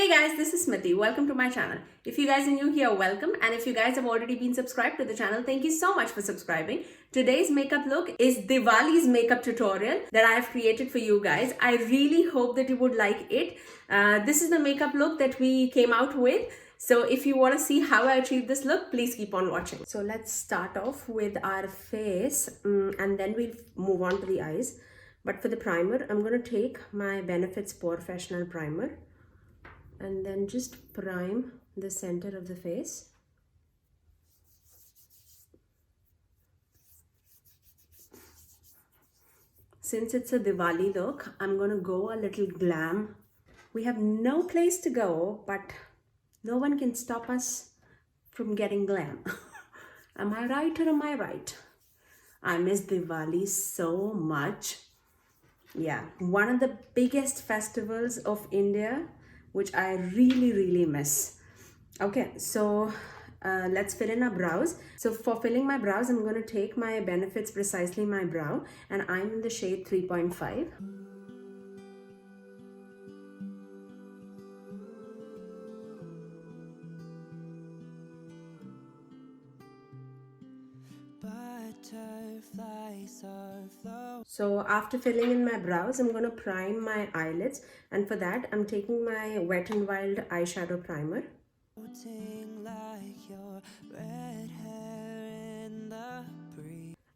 Hey guys, this is Smriti. Welcome to my channel. If you guys are new here, welcome. And if you guys have already been subscribed to the channel, thank you so much for subscribing. Today's makeup look is Diwali's makeup tutorial that I have created for you guys. I really hope that you would like it. This is the makeup look that we came out with. So if you want to see how I achieved this look, please keep on watching. So let's start off with our face and then we'll move on to the eyes. But for the primer, I'm going to take my Benefits Professional Primer and then just prime the center of the face. Since it's a Diwali look, I'm gonna go a little glam. We have no place to go, but no one can stop us from getting glam. Am I right or am I right? I miss Diwali so much. Yeah, one of the biggest festivals of India, which I really miss. Okay, so let's fill in our brows. So for filling my brows, I'm going to take my Benefits Precisely My Brow, and I'm in the shade 3.5. So after filling in my brows, I'm going to prime my eyelids, and for that I'm taking my Wet n Wild eyeshadow primer.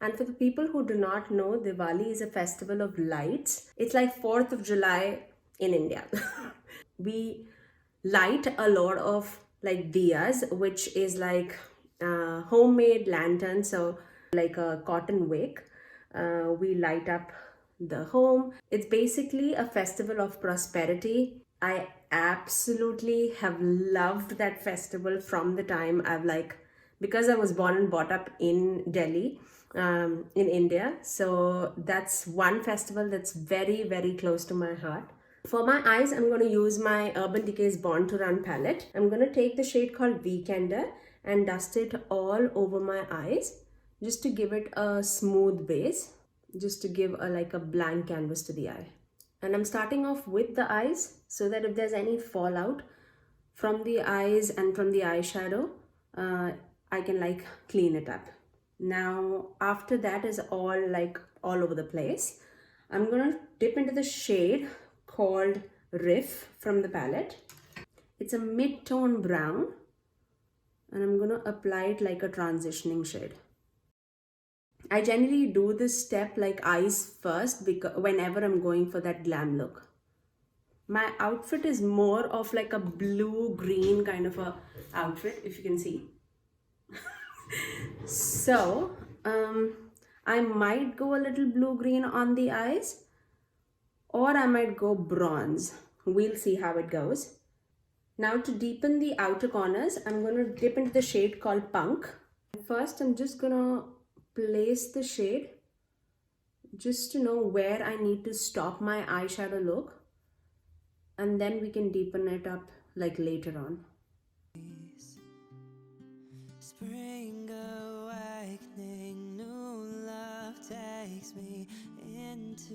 And for the people who do not know, Diwali is a festival of lights. It's like 4th of July in India. We light a lot of like diyas, which is like homemade lanterns, so like a cotton wick. We light up the home. It's basically a festival of prosperity. I absolutely have loved that festival from the time because I was born and brought up in Delhi, in India. So that's one festival that's very close to my heart. For my eyes, I'm going to use my Urban Decay's Born to Run palette. I'm going to take the shade called Weekender and dust it all over my eyes just to give it a smooth base, just to give a blank canvas to the eye. And I'm starting off with the eyes so that if there's any fallout from the eyes and from the eyeshadow, I can clean it up. Now, after that is all over the place, I'm gonna dip into the shade called Riff from the palette. It's a mid-tone brown, and I'm gonna apply it like a transitioning shade. I generally do this step like eyes first because whenever I'm going for that glam look. My outfit is more of like a blue-green kind of a outfit, if you can see. So, I might go a little blue-green on the eyes, or I might go bronze. We'll see how it goes. Now to deepen the outer corners, I'm going to dip into the shade called Punk. First, I'm just going to place the shade just to know where I need to stop my eyeshadow look, and then we can deepen it up like later on. Spring awakening, new love takes me into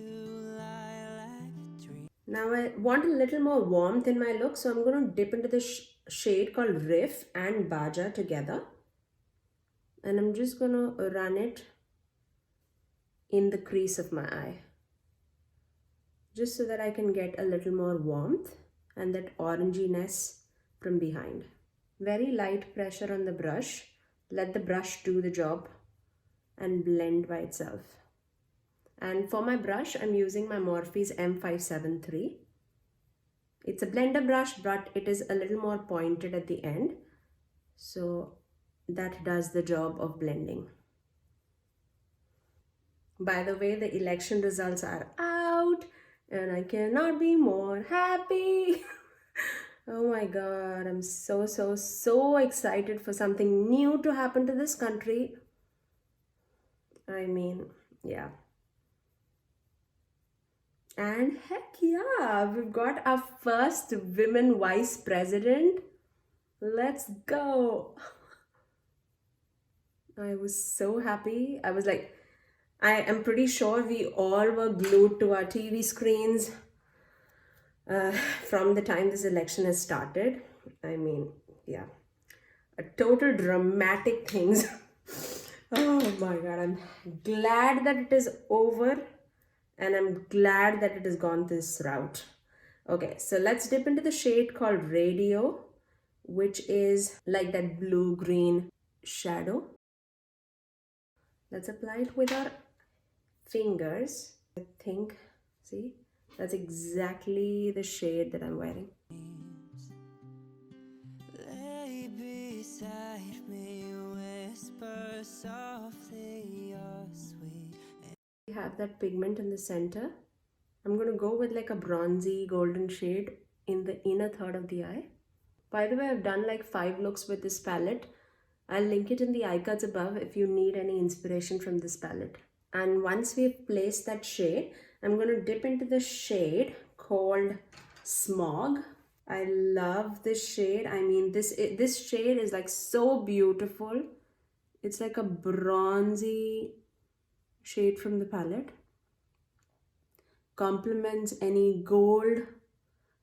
lilac dream. Now I want a little more warmth in my look, so I'm going to dip into the shade called Riff and Baja together. And I'm just going to run it in the crease of my eye, just so that I can get a little more warmth and that oranginess from behind. Very light pressure on the brush. Let the brush do the job and blend by itself. And for my brush, I'm using my Morphe's M573. It's a blender brush, but it is a little more pointed at the end, so that does the job of blending. By the way, the election results are out and I cannot be more happy. Oh my God, I'm so excited for something new to happen to this country. I mean, yeah. And heck yeah, we've got our first women vice president. Let's go. I was so happy. I was like, I am pretty sure we all were glued to our TV screens uh, from the time this election has started. I mean, yeah, a total dramatic things. Oh my god, I'm glad that it is over, and I'm glad that it has gone this route. Okay, so let's dip into the shade called Radio, which is like that blue green shadow. Let's apply it with our fingers. I think, see, that's exactly the shade that I'm wearing. Lay beside me, whisper softly your sweet. We have that pigment in the center. I'm going to go with like a bronzy golden shade in the inner third of the eye. By the way, I've done like 5 looks with this palette. I'll link it in the eye cards above if you need any inspiration from this palette. And once we've placed that shade, I'm going to dip into the shade called Smog. I love this shade. I mean, this shade is like so beautiful. It's like a bronzy shade from the palette. Complements any gold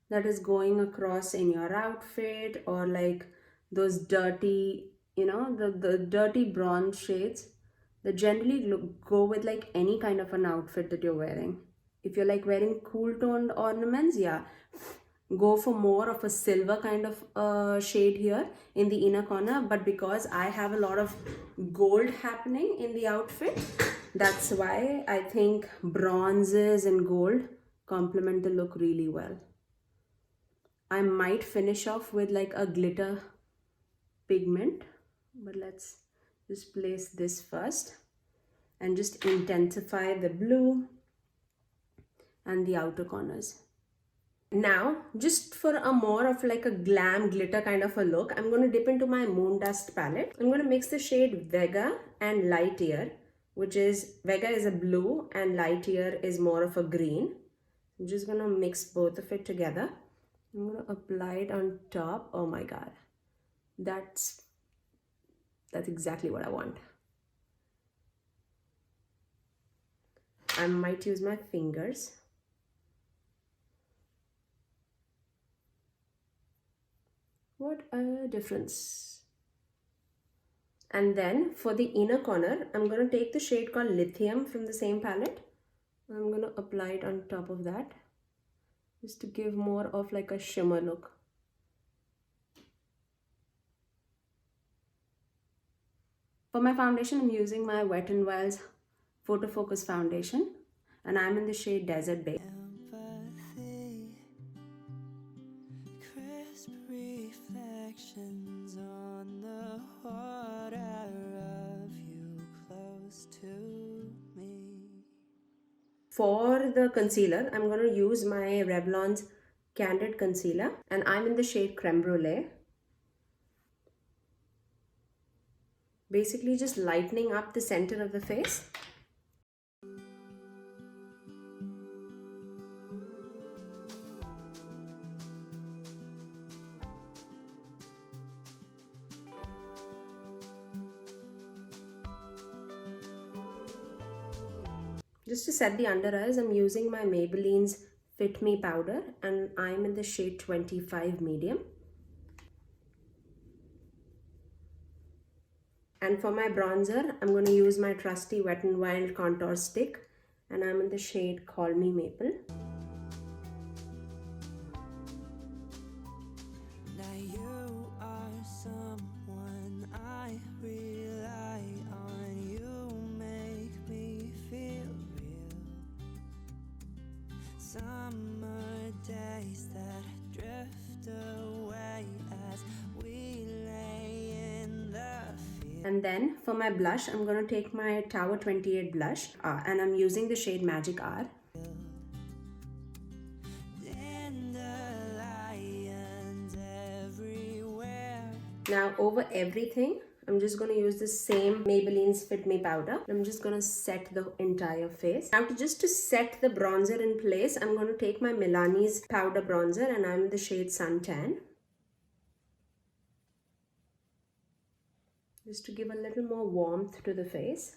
that is going across in your outfit, or like those dirty, the dirty bronze shades that generally go with like any kind of an outfit that you're wearing. If you're like wearing cool toned ornaments, yeah, go for more of a silver kind of shade here in the inner corner. But because I have a lot of gold happening in the outfit, that's why I think bronzes and gold complement the look really well. I might finish off with like a glitter pigment, but let's just place this first and just intensify the blue and the outer corners. Now, just for a more of like a glam glitter kind of a look, I'm going to dip into my Moon Dust palette. I'm going to mix the shade Vega and Light Year, which is, Vega is a blue and Light Year is more of a green. I'm just going to mix both of it together. I'm going to apply it on top. Oh my god. That's exactly what I want. I might use my fingers. What a difference. And then for the inner corner, I'm going to take the shade called Lithium from the same palette. I'm going to apply it on top of that, just to give more of like a shimmer look. For my foundation, I'm using my Wet n Wild's Photo Focus foundation, and I'm in the shade Desert Bay. Crisp reflections on the water of you close to me. For the concealer, I'm going to use my Revlon's Candid Concealer, and I'm in the shade Creme Brulee. Basically just lightening up the center of the face. Just to set the under eyes, I'm using my Maybelline's Fit Me powder, and I'm in the shade 25 medium. And for my bronzer, I'm going to use my trusty Wet n Wild contour stick, and I'm in the shade Call Me Maple. Now you are someone I rely on. You make me feel real. Summer days that drift away as we lay in the field. And then for my blush, I'm going to take my Tower 28 blush, and I'm using the shade Magic R. Now over everything, I'm just going to use the same Maybelline's Fit Me powder. I'm just going to set the entire face. Now just to set the bronzer in place, I'm going to take my Milani's powder bronzer, and I'm in the shade Suntan. Just to give a little more warmth to the face.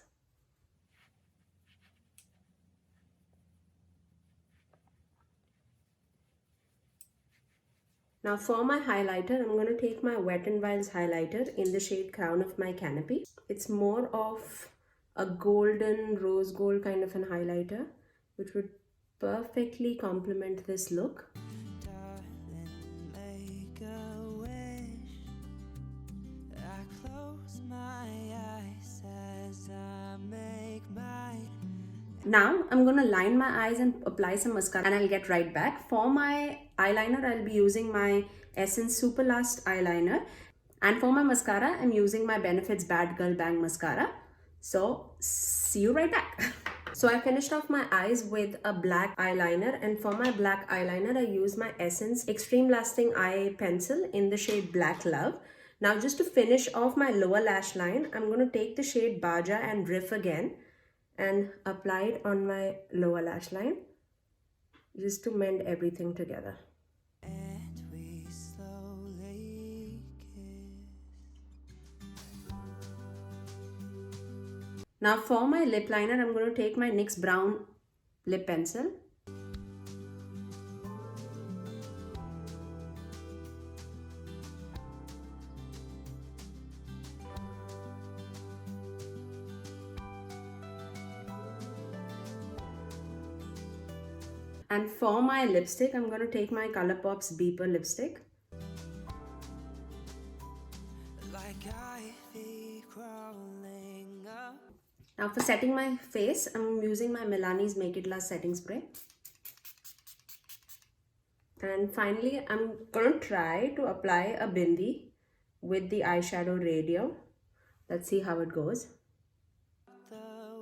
Now for my highlighter, I'm going to take my Wet n Wild's highlighter in the shade Crown of My Canopy. It's more of a golden rose gold kind of an highlighter, which would perfectly complement this look. Darling, make a wish. I close my eyes as I make mine. Now I'm going to line my eyes and apply some mascara, and I'll get right back. For my eyeliner, I'll be using my Essence Super Last eyeliner, and for my mascara, I'm using my Benefits Bad Girl Bang mascara. So see you right back. So I finished off my eyes with a black eyeliner, and for my black eyeliner I use my Essence Extreme Lasting Eye Pencil in the shade Black Love. Now just to finish off my lower lash line, I'm going to take the shade Baja and Riff again and apply it on my lower lash line just to mend everything together. And we slowly kiss. Now for my lip liner, I'm going to take my NYX brown lip pencil. And for my lipstick, I'm going to take my ColourPop's Beeper lipstick. Like ivy crawling up. Now for setting my face, I'm using my Milani's Make It Last setting spray. And finally, I'm going to try to apply a bindi with the eyeshadow Radio. Let's see how it goes. The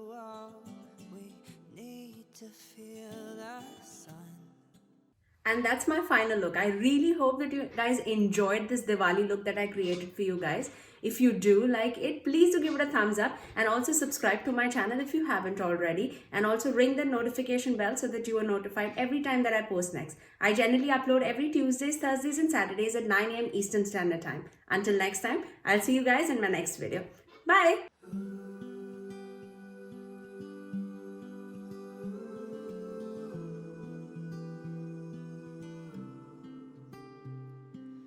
wall, we need to feel the sun. And that's my final look. I really hope that you guys enjoyed this Diwali look that I created for you guys. If you do like it, please do give it a thumbs up, and also subscribe to my channel if you haven't already, and also ring the notification bell so that you are notified every time that I post next. I generally upload every Tuesdays, Thursdays and Saturdays at 9 AM Eastern Standard Time. Until next time, I'll see you guys in my next video. Bye!